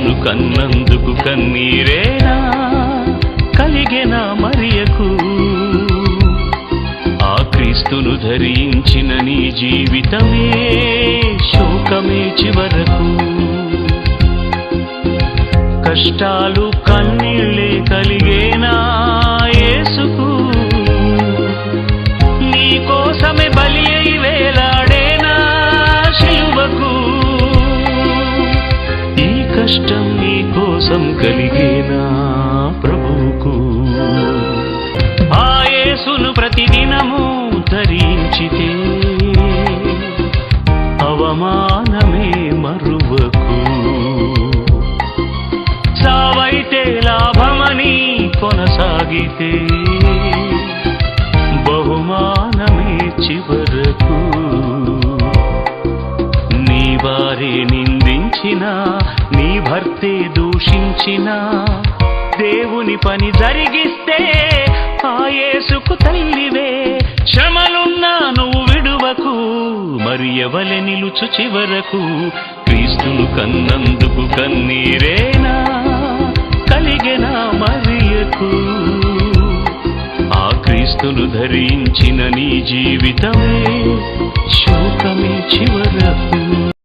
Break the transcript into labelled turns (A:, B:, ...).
A: క్రీస్తును కన్నందుకు కన్నీరేనా కలిగెనా మరియకు? ఆ క్రీస్తును ధరించిన నీ జీవితమే శోకమే చివరకు. కష్టాలు కన్నీళ్ళే కలిగేనా యేసుకు? నీ కోసమే బలి అయి వేలాడేనా శిలువకు? ఈ కష్టం నీ కోసం కలిగేనా ప్రభువుకు? ఆ యేసును ప్రతిదినము ధరించితే అవమానమే మరువకు. సావైతే లాభమని కొనసాగితే బహుమానమే చివరకు. నీ వారే నిందించినా, నీ భర్తే దూషించినా, దేవుని పని జరిగిస్తే ఆ యేసుకు తల్లివే. శ్రమలున్నా నువ్వు విడువకు, మరి ఎవలె నిలుచు చివరకు. క్రీస్తును కన్నందుకు కన్నీరేనా కలిగెనా మరియకు? ఆ క్రీస్తును ధరించిన నీ జీవితమే శోకమే చివరకు.